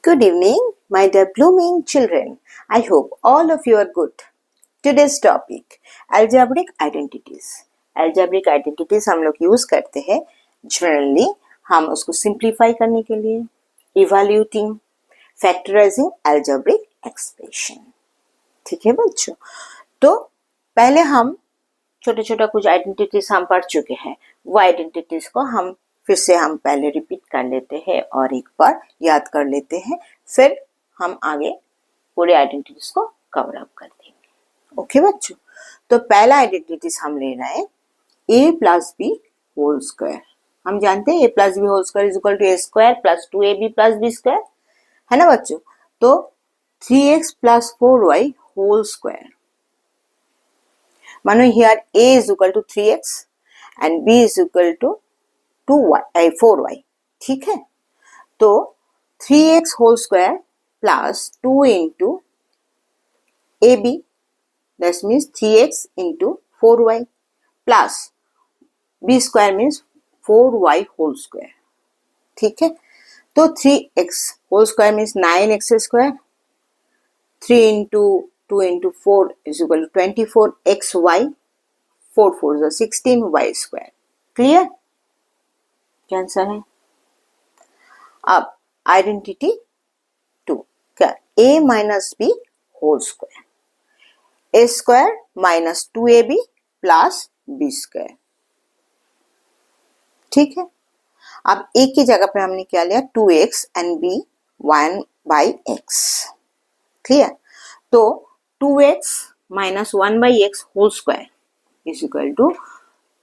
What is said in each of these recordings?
Good evening, my dear blooming children. I hope all of you are good. Today's topic, algebraic identities. Algebraic identities हम लोग use करते हैं generally हम उसको simplify करने के लिए, इवैल्यूएटिंग, फैक्टराइजिंग algebraic एक्सप्रेशन. ठीक है बच्चों, तो पहले हम छोटे छोटा कुछ आइडेंटिटीज हम पढ़ चुके हैं. वो आइडेंटिटीज को हम फिर से हम पहले रिपीट कर लेते हैं और एक बार याद कर लेते हैं, फिर हम आगे पूरे आइडेंटिटीज को कवर अप कर देंगे. ओके बच्चों, तो पहला आइडेंटिटीज हम ले रहे हैं a plus B whole square. हम जानते हैं a plus B whole square is equal to a square plus 2ab plus b square, है ना बच्चों. तो 3x plus 4y whole square. मानो here a is equal to 3x and b is equal to 4y. ठीक है, तो 3x whole square plus 2 into ab, that means 3x into 4y plus b square means 4y whole square. ठीक है, तो 3x whole square means 9x square, 3 into 2 into 4 is equal to 24xy, 4 4 is 16y square. Clear? क्या answer है? अब identity 2 क्या? a minus B whole square, a square minus 2ab plus b square. ठीक है, अब a की जगह पे हमने क्या लिया? 2x and b 1/x. Clear? तो 2x minus 1/x whole square is equal to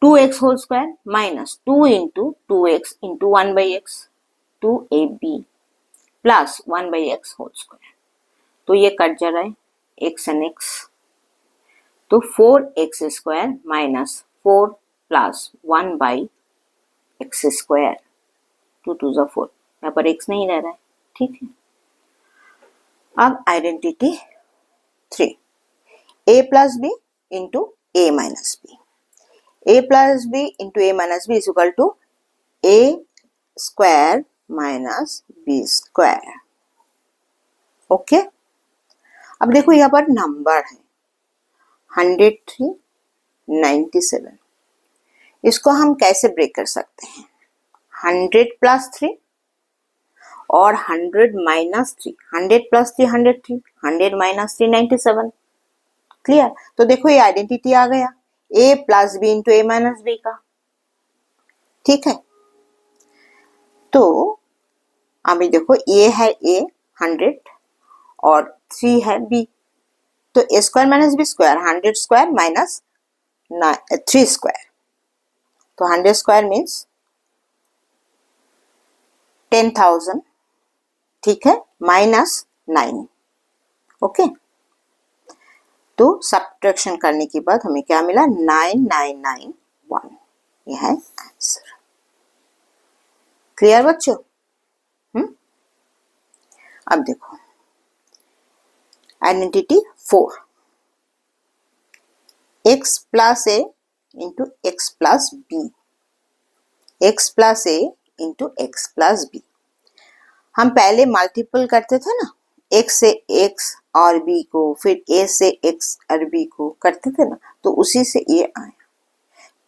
2x whole square minus 2 into 2x into 1/x 2ab plus 1/x whole square. तो ये कट जा रहा है x and x, तो 4x square minus 4 plus 1/x square, 2 2 जा 4, यहाँ पर x नहीं रह रहा है. ठीक है, अब identity 3, a plus B into a minus B. a plus b into a minus b is equal to a square minus b square. Okay, अब देखो यहाँ पर नंबर है 103, 97. इसको हम कैसे ब्रेक कर सकते हैं? 100 प्लस 3 और 100 माइनस 3. 100 plus 3 103, 100 minus 3 97. क्लियर? तो देखो ये आइडेंटिटी आ गया a plus B into A minus B का. ठीक है, तो अभी देखो a है a 100 और 3 है b, तो a square minus b square 100 square minus 3 square, तो 100 स्क्वायर मीन्स 10,000. ठीक है, माइनस 9. ओके, तो सब्ट्रैक्शन करने के बाद हमें क्या मिला? 9991. यह है आंसर. क्लियर बच्चों? अब देखो identity 4, x plus a into x plus b. X plus a into x plus b. हम पहले मल्टीपल करते थे ना, x से x और b को, फिर a से x और b को करते थे ना, तो उसी से ये आया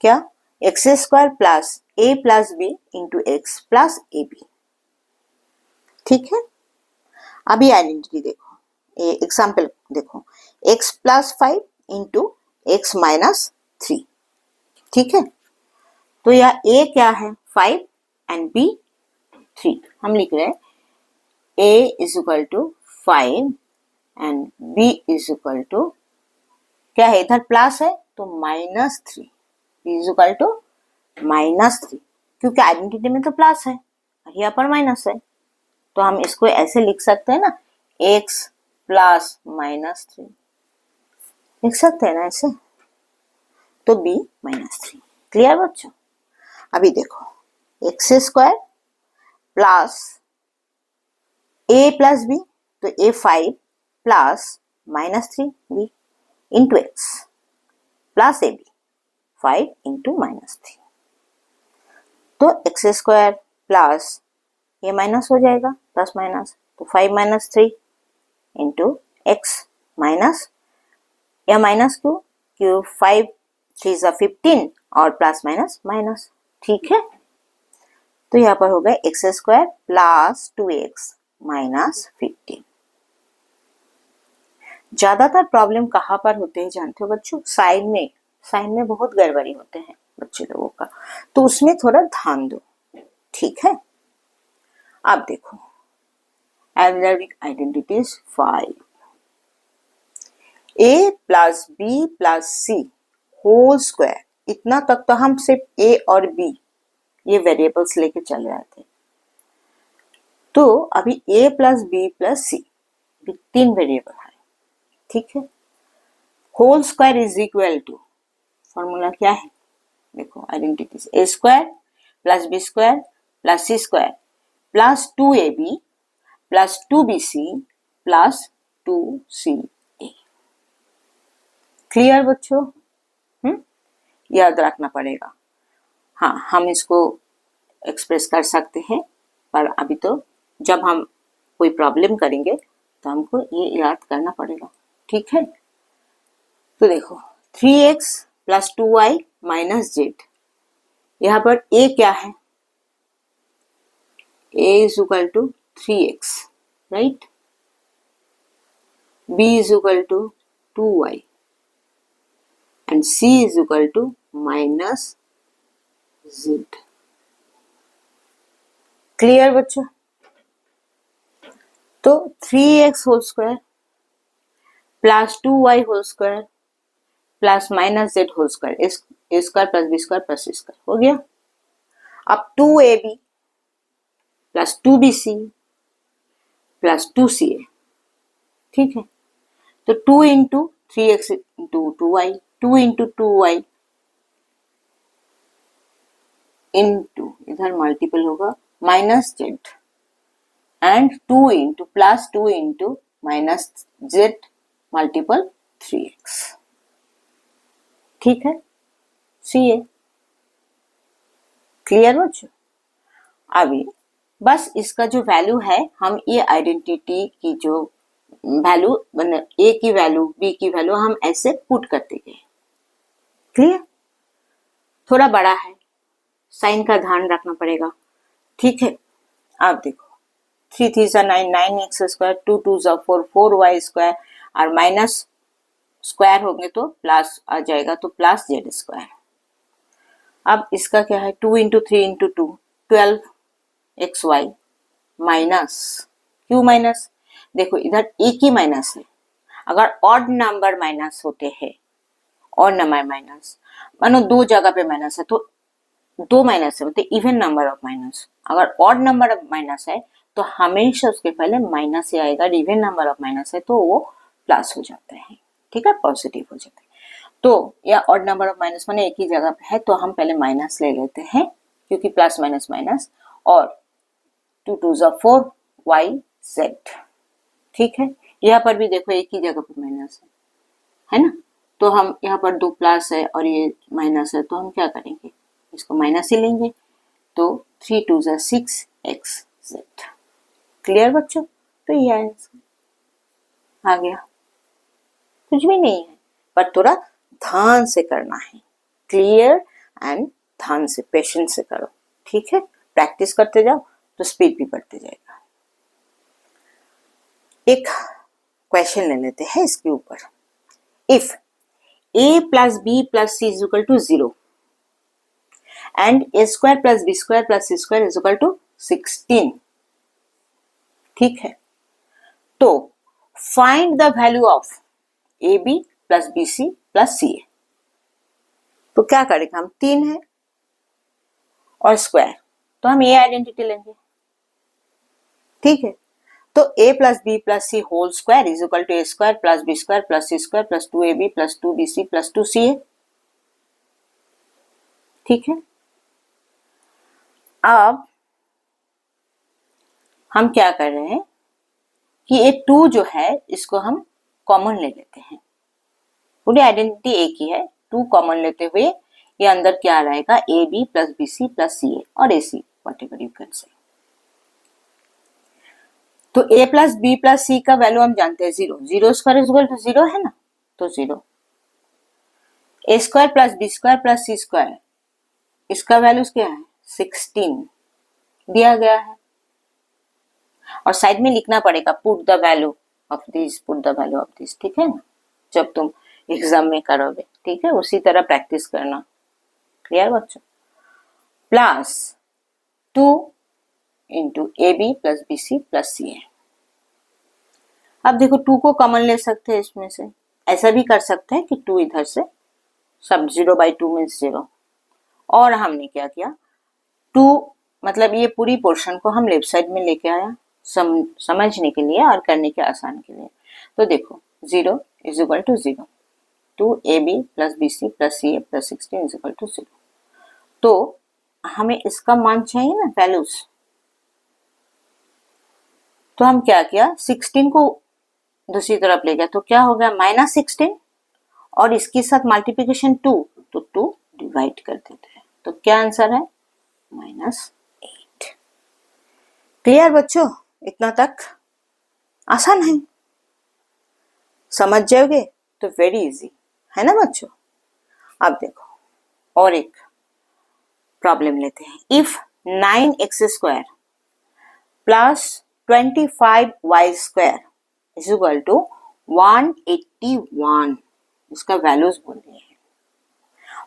क्या? x square plus a plus b into x plus A B. ठीक है, अभी आइडेंटिटी देखो, एग्जाम्पल देखो, x plus 5 into X minus 3. ठीक है, तो यह a क्या है? 5 एंड b 3. हम लिख रहे हैं a is equal to 5 and b is equal to क्या है? इधर प्लस है तो minus 3. b is equal to minus 3, क्योंकि आइडेंटिटी में तो प्लस है और यहाँ पर माइनस है, तो हम इसको ऐसे लिख सकते हैं ना, x प्लस माइनस 3 लिख सकते हैं ना ऐसे, तो b माइनस 3. क्लियर बच्चों? अभी देखो x square plus a plus b, तो a 5 plus minus 3b into x plus A B 5 into minus 3. तो एक्स स्क्वायर प्लस ये माइनस हो जाएगा, प्लस माइनस तो 5 माइनस 3 इंटू एक्स माइनस, या माइनस क्यों 5 3 ज़ा 15 और प्लस माइनस माइनस, ठीक है। तो यहाँ पर हो गया x square plus 2x minus 15। ज्यादातर प्रॉब्लम कहाँ पर होते हैं जानते हो बच्चों? साइन में बहुत गड़बड़ी होते हैं बच्चे लोगों का, तो उसमें थोड़ा ध्यान दो, ठीक है। अब देखो algebraic identities 5, a plus B plus C whole square, इतना तक तो हम सिर्फ a और b ये वेरिएबल्स लेके चल रहे थे। तो अभी a plus B plus c 3 variable है, ठीक है। Whole square is equal to, formula क्या है देखो identities, a square plus B square plus C square plus 2ab plus 2bc plus 2ca। Clear बच्चों? याद रखना पड़ेगा। हाँ, हम इसको एक्सप्रेस कर सकते हैं, पर अभी तो जब हम कोई प्रॉब्लम करेंगे तो हमको ये याद करना पड़ेगा, ठीक है। तो देखो 3x plus 2y minus Z, यहाँ पर a क्या है? a is equal to 3x, right. b is equal to 2y and c is equal to minus z। Clear बच्चों? तो 3x whole square plus 2y whole square plus minus z whole square, a square plus B square plus C square हो गया। अब 2ab plus 2bc plus 2ca, ठीक है। तो 2 into 3x into 2y, 2 into 2y into इधर multiple होगा minus Z and 2 into plus 2 into minus Z multiple 3x, ठीक है। सी ए क्लियर बच्चों? अभी बस इसका जो वैल्यू है, हम ये आइडेंटिटी की जो वैल्यू, ए की वैल्यू बी की वैल्यू हम ऐसे पुट करते गए। क्लियर? थोड़ा बड़ा है, साइन का ध्यान रखना पड़ेगा, ठीक है। अब देखो 3 3 ज़ा 9, 9x स्क्वायर, 2 2 ज़ा 4, 4y स्क्वायर और माइनस स्क्वायर होंगे तो प्लस आ जाएगा, तो प्लस जेड स्क्वायर। अब इसका क्या है? 2 इंटू 3 इंटू 2 12xy माइनस, क्यों माइनस? देखो इधर एक ही माइनस है, अगर ऑड नंबर माइनस होते हैं, ऑड नंबर माइनस, मानो दो जगह पे माइनस है तो दो माइनस है, मतलब इवन नंबर ऑफ माइनस। अगर ऑड नंबर ऑफ माइनस है तो हमेशा उसके पहले माइनस ही आएगा, इवन नंबर ऑफ माइनस है तो वो प्लस हो जाता है, ठीक है, पॉजिटिव हो जाता है। तो या ऑड नंबर ऑफ माइनस माने एक ही जगह पे है तो हम पहले माइनस ले लेते हैं, क्योंकि प्लस माइनस माइनस, और 2 2 ज़ा 4 y z, ठीक है। यहाँ पर भी देखो एक ही जगह पर माइनस है ना, तो हम यहाँ पर 2 प्लस है और ये माइनस है, तो हम क्या करेंगे, इसको माइनस ही लेंगे। तो 3 2 ज़ा 6 x z। क्लियर बच्चों? तो ये आंसर आ गया, कुछ भी नहीं है, पर थोड़ा ध्यान से करना है, क्लियर एंड ध्यान से पेशेंस से करो, ठीक है। प्रैक्टिस करते जाओ तो स्पीड भी बढ़ते जाएगा। एक क्वेश्चन ले लेते हैं इसके ऊपर। If a plus B plus c is equal to 0 and a square plus B square plus C square is equal to 16, ठीक है, तो find the value of a b plus b c plus c a. तो क्या करेंगे हम, 3 है और square, तो हम ए आइडेंटिटी लेंगे, ठीक है। तो a plus B plus C whole square is equal to A square plus B square plus C square plus 2ab plus 2bc plus 2ca, ठीक है। अब हम क्या कर रहे हैं कि ये 2 जो है इसको हम कॉमन ले लेते हैं, पूरी आइडेंटिटी एक ही है, 2 कॉमन लेते हुए ये अंदर क्या रहेगा, a b plus b c plus c a और a c, whatever you can say. तो a plus B plus c का वैल्यू हम जानते हैं 0, 0² इज इक्वल टू 0 है ना, तो 0। a² plus b² plus c², इसका वैल्यू क्या है 16 दिया गया है, और साइड में लिखना पड़ेगा put the value of this, put the value of this, ठीक है ना, जब तुम एग्जाम में करोगे, ठीक है, उसी तरह प्रैक्टिस करना। क्लियर बच्चों? Plus 2 into a b plus b c plus c है। अब देखो 2 को कॉमन ले सकते हैं इसमें से, ऐसा भी कर सकते हैं कि 2 इधर से, सब 0/2 मीन्स 0, और हमने क्या किया 2 मतलब ये पूरी पोर्शन को हम लेफ्ट साइड में लेके आया समझने के लिए और करने के आसान के लिए। तो देखो 0 is equal to 0, 2ab plus bc plus ca plus 16 is equal to 0। तो हमें इसका मान चाहिए ना, वैल्यूज, तो हम क्या किया 16 को दूसरी तरफ ले गया, तो क्या हो गया -16, और इसके साथ मल्टीप्लिकेशन 2, तो 2 डिवाइड कर देते हैं, तो क्या आंसर है -8। क्लियर बच्चों? इतना तक आसान है, समझ जाओगे तो वेरी इजी है ना बच्चों। अब देखो और एक प्रॉब्लम लेते हैं। If 9x² plus 25y² is equal to 181, इसका वैल्यूज बोल दिए हैं,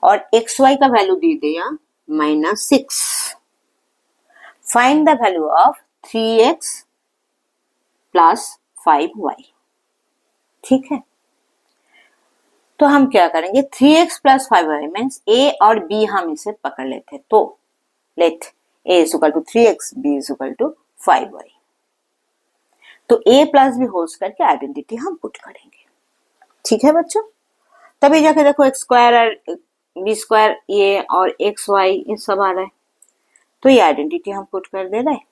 और xy का वैल्यू दे दिया -6। Find the value of 3x plus 5y। ठीक है, तो हम क्या करेंगे 3x plus 5y means a और b हम इसे पकड़ लेते हैं, तो let a is equal to 3x, b is equal to 5y। तो a प्लस b होल्स करके आइडेंटिटी हम पुट करेंगे। ठीक है बच्चों, तभी जाके देखो x² और b² ये और xy ये सब आ रहा है, तो ये आइडेंटिटी हम पुट कर दे रहे हैं।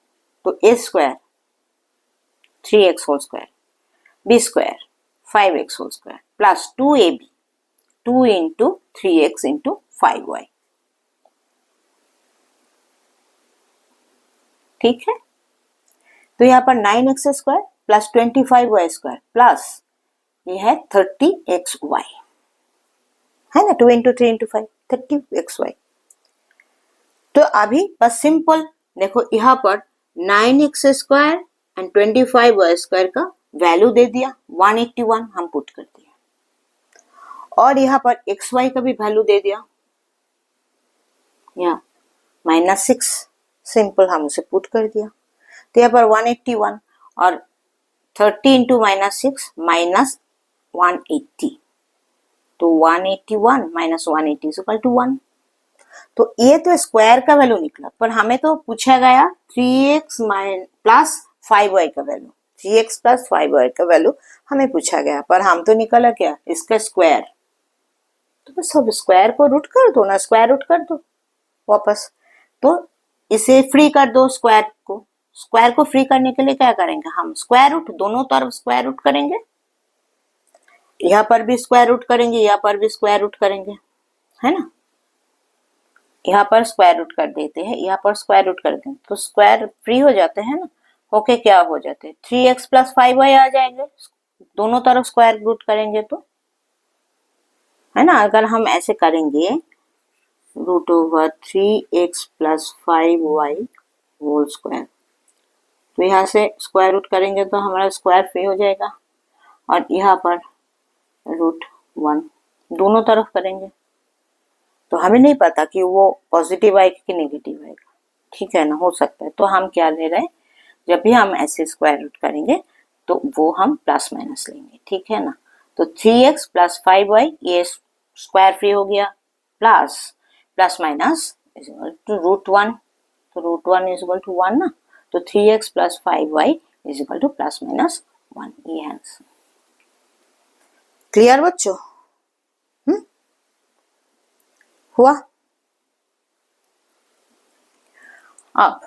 तो a² 3x whole square, b² 5x whole square plus 2ab 2 into 3x into 5y। ठीक है, तो यहाँ पर 9x² प्लस 25y² प्लस ये है 30xy है ना, 2 इंटू 3 इंटू 5 30xy। तो अभी बस सिंपल देखो यहाँ पर 9x² एंड 25y² का वैल्यू दे दिया 181 हम पुट कर दिया, और यहाँ पर xy का भी वैल्यू दे दिया यहाँ -6, सिंपल हम उसे पुट कर दिया, तो यहाँ पर 181 और 30 इंटू -6 -180, तो 181 -180 इज इक्वल टू 1। तो ये तो स्क्वायर का वैल्यू निकला, पर हमें तो पूछा गया 3x प्लस 5y का वैल्यू, 3x प्लस 5y का वैल्यू हमें पूछा गया, पर हम तो निकला क्या इसका स्क्वायर, तो बस अब स्क्वायर को रूट कर दो ना, स्क्वायर रूट कर दो वापस, तो इसे फ्री कर दो स्क्वायर को। स्क्वायर को फ्री करने के लिए क्या करेंगे हम स्क्वायर रूट, दोनों तरफ स्क्वायर रूट करेंगे, यहाँ पर भी स्क्वायर रूट करेंगे, यहाँ पर भी स्क्वायर रूट करेंगे, है ना, यहाँ पर स्क्वायर रूट कर देते हैं, यहाँ पर स्क्वायर रूट कर देते हैं, तो स्क्वायर फ्री हो जाते हैं ना, ओके क्या हो जाते हैं 3x प्लस 5y आ जाएंगे, दोनों तरफ स्क्वायर रूट करेंगे तो, है ना। अगर हम ऐसे करेंगे √3x plus 5y whole square, तो यहाँ से स्क्वायर रूट करेंगे तो हमारा स्क्वायर फ्री हो जाएगा, और यहाँ पर √1 दोनों तरफ करेंगे, तो हमें नहीं पता कि वो पॉजिटिव आएगा कि नेगेटिव आएगा, ठीक है ना, हो सकता है, तो हम क्या ले रहे हैं जब भी हम ऐसे स्क्वायर रूट करेंगे तो वो हम प्लस माइनस लेंगे, ठीक है ना। तो 3x प्लस 5y ये स्क्वायर फ्री हो गया, plus minus is equal to √1, तो √1 इज इक्वल टू 1 ना, तो 3x plus 5y is equal two plus minus 1, ये आंसर। क्लियर बच्चों? हुआ? अब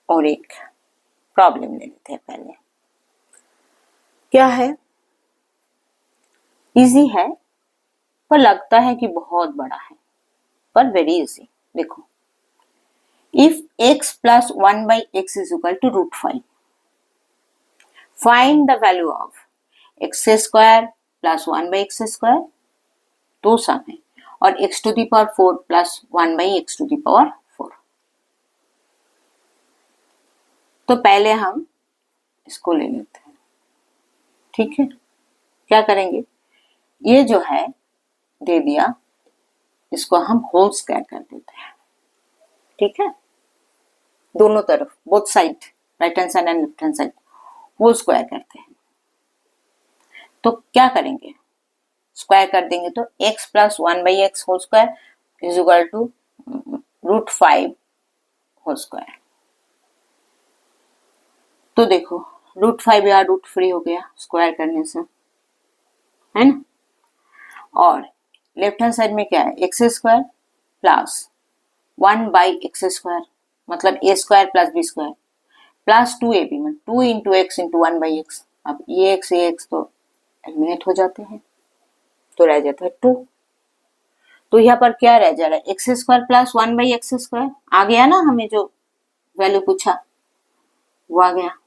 और एक प्रॉब्लम ले लेते हैं पहले। क्या है, इजी है पर लगता है कि बहुत बड़ा है, पर वेरी इजी। देखो if x plus 1/x is equal to √5, find the value of X square plus 1/x², दो सम है, और x⁴ प्लस 1/x⁴। तो पहले हम इसको ले लेते हैं, ठीक है। क्या करेंगे, ये जो है दे दिया, इसको हम होल स्क्वायर कर देते हैं, ठीक है। दोनों तरफ, both side, right hand side and left hand side, whole square करते हैं। तो क्या करेंगे, स्क्वायर कर देंगे तो x plus 1/x² is equal to √5 whole square. तो देखो √5 या √3 हो गया स्क्वायर करने से, है ना। और लेफ्ट हैंड साइड में क्या है, x² प्लस 1/x², मतलब a² plus b² plus 2ab, में 2 इंटू एक्स इंटू 1/x। अब ये x तो एलिमिनेट हो जाते हैं, तो रह जाता है 2। तो यहाँ पर क्या रह जा रहा है, x² प्लस 1/x², आ गया ना, हमें जो वैल्यू पूछा वो आ गया।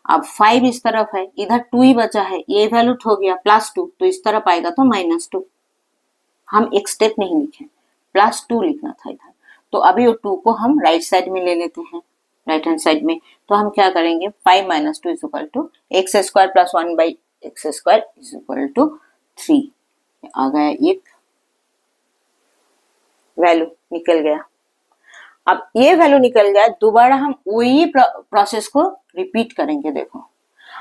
अब 5 इस तरफ है, इधर 2 ही बचा है, ये वैल्यू हो गया +2, तो इस तरफ आएगा तो -2। हम एक स्टेप नहीं लिखे, +2 लिखना था इधर। तो अभी वो 2 को हम राइट साइड में ले लेते हैं, राइट हैंड साइड में। तो हम क्या करेंगे, 5 - 2 is equal to x² plus 1/x² is equal to 3। आ गया एक वैल्यू निकल गया। अब ये वैल्यू निकल गया, दोबारा हम वही प्रोसेस को रिपीट करेंगे। देखो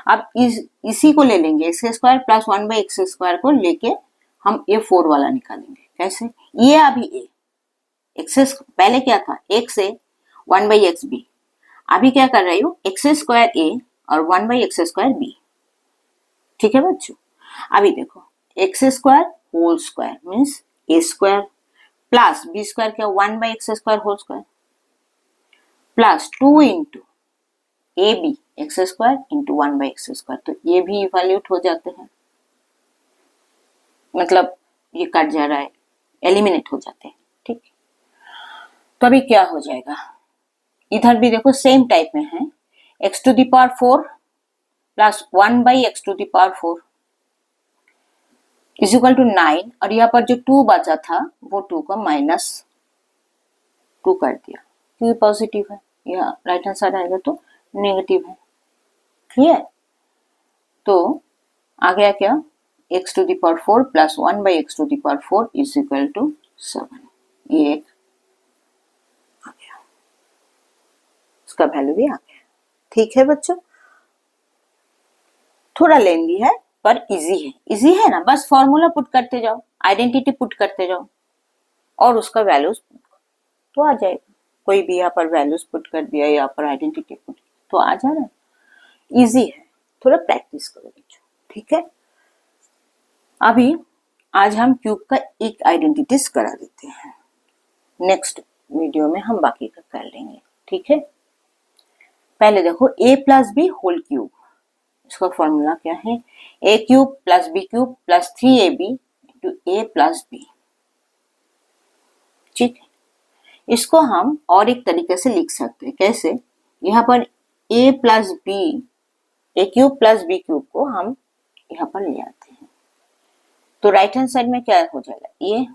अब इसी को ले लेंगे, x² प्लस 1/x² को लेके हम ये 4 वाला निकालेंगे। कैसे, ये अभी a x पहले क्या था, x a 1/xb, अभी क्या कर रही हूँ, x² a और 1/x² b, ठीक है बच्चों। अभी देखो x² whole square means a² plus b² क्या 1/x² whole square plus 2 into ab x² into 1/x², तो ये भी इवैल्यूएट हो जाते हैं, मतलब ये कट जा रहा है, एलिमिनेट हो जाते हैं, ठीक। तो अभी क्या हो जाएगा, इधर भी देखो सेम टाइप में है, x⁴ plus 1/x⁴ is equal to 9, और यहाँ पर जो 2 बचा था वो 2 को -2 कर दिया, क्योंकि पॉजिटिव है, यहाँ राइट हैंड साइड आएगा तो नेगेटिव है, क्लियर। तो आ गया क्या, x⁴ plus 1/x⁴ is equal to 7, ये एक आ गया, इसका वैल्यू भी आ गया, ठीक है बच्चों। थोड़ा लेंदी है पर इजी है ना, बस फॉर्मूला पुट करते जाओ, आइडेंटिटी पुट करते जाओ और उसका वैल्यूज तो आ जाएगा। कोई भी यहाँ पर वैल्यूज पुट कर दिया, यहाँ पर आइडेंटिटी पुट, तो आ जा रहा है, इजी है, थोड़ा प्रैक्टिस करो बच्चों, ठीक है। अभी आज हम क्यूब का एक आइडेंटिटीज करा देते हैं, नेक्स्ट वीडियो में हम बाकी का कर लेंगे, ठीक है। पहले देखो a plus B whole cube, इसका फॉर्मूला क्या है, a³ plus b³ plus 3ab into a plus b, ठीक है। इसको हम और एक तरीके से लिख सकते हैं, कैसे, यहाँ पर a plus B, a³ plus b³ को हम यहाँ पर ले आते हैं, तो राइट हैंड साइड में क्या हो जाएगा, ये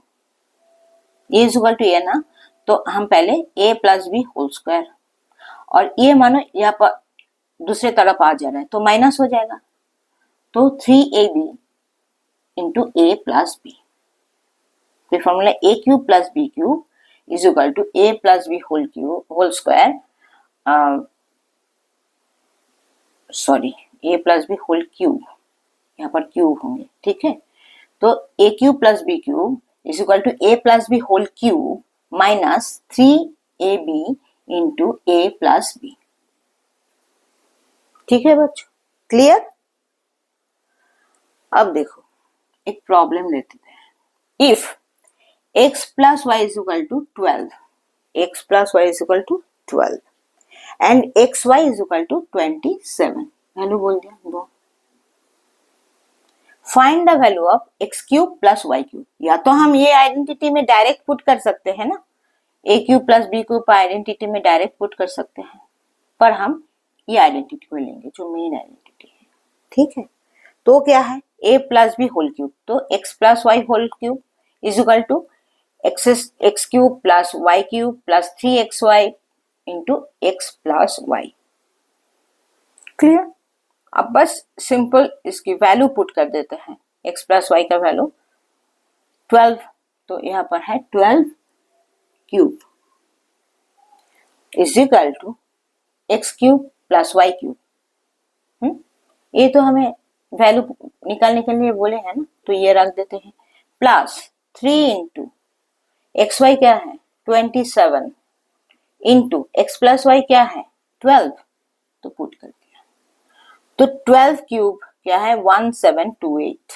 इज इक्वल टू ये ना, तो हम पहले a plus B whole square, और ये मानो यहाँ पर दूसरे तरफ आ जा रहा है तो माइनस हो जाएगा, तो 3ab into a plus b, फिर formula a³ plus b³ is equal to a plus B whole square, sorry a plus B whole cube, यहाँ पर क्यूब होंगे, ठीक है। तो a³ plus b³ is equal to a plus B whole cube minus 3ab into a plus b, ठीक है बच्चों, clear. अब देखो एक प्रॉब्लम लेते हैं, if x plus y is equal to 12, x plus y is equal to 12 and xy is equal to 27, value बोल दिया दो, find the value of x³ plus y³, या तो हम ये आइडेंटिटी में डायरेक्ट पुट कर सकते हैं ना, a³ प्लस b³ आइडेंटिटी में डायरेक्ट पुट कर सकते हैं, पर हम ये आइडेंटिटी को लेंगे जो मेन आइडेंटिटी है, ठीक है, तो क्या है a plus B whole cube, तो x plus y whole cube is equal to x cube plus y cube plus 3xy into x plus y. Clear? अब बस सिंपल इसकी वैल्यू पुट कर देते हैं। x प्लस वाई का value 12, तो यहाँ पर है 12 cube is equal to x cube plus y cube. ये तो हमें वैल्यू निकालने के लिए बोले हैं ना, तो ये रख देते हैं प्लस 3 इंटू एक्स वाई क्या है 27 इंटू एक्स प्लस वाई क्या है 12, तो पुट कर दिया। तो 12 क्यूब क्या है 1728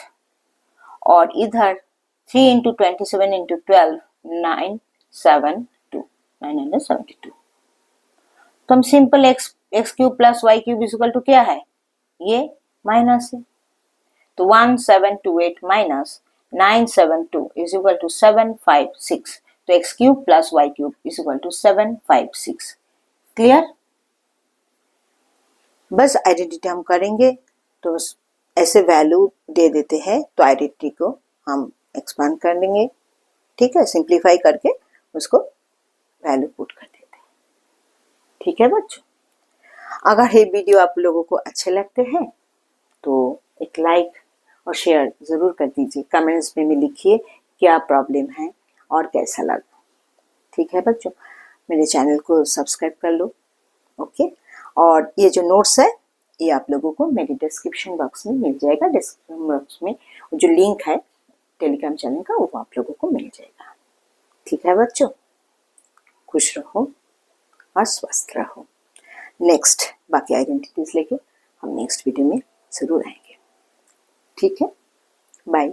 और इधर 3 इंटू 27 इंटू 12 972। तो हम simple x cube plus y cube is equal to क्या है, ये माइनस है, तो 1728 माइनस 972 इज इक्वल टू 756, तो x cube plus y cube is equal to 756। Clear? बस आइडेंटिटी हम करेंगे तो ऐसे वैल्यू दे देते हैं, तो आइडेंटिटी को हम एक्सपांड कर लेंगे। ठीक है, सिंप्लीफाई करके उसको वैल्यू पुट कर देते हैं। ठीक है बच्चों, अगर ये वीडियो आप लोगों को अच्छे लगते हैं तो एक लाइक और शेयर ज़रूर कर दीजिए। कमेंट्स में लिखिए क्या प्रॉब्लम है और कैसा लगा। ठीक है बच्चों, मेरे चैनल को सब्सक्राइब कर लो। ओके, और ये जो नोट्स है ये आप लोगों को मेरे डिस्क्रिप्शन बॉक्स में मिल जाएगा। डिस्क्रिप्शन बॉक्स में जो लिंक है टेलीग्राम चैनल का वो आप लोगों को मिल जाएगा। ठीक है बच्चों, खुश रहो और स्वस्थ रहो। नेक्स्ट बाकी आइडेंटिटीज लेके हम नेक्स्ट वीडियो में ज़रूर आएंगे। ठीक है, बाय।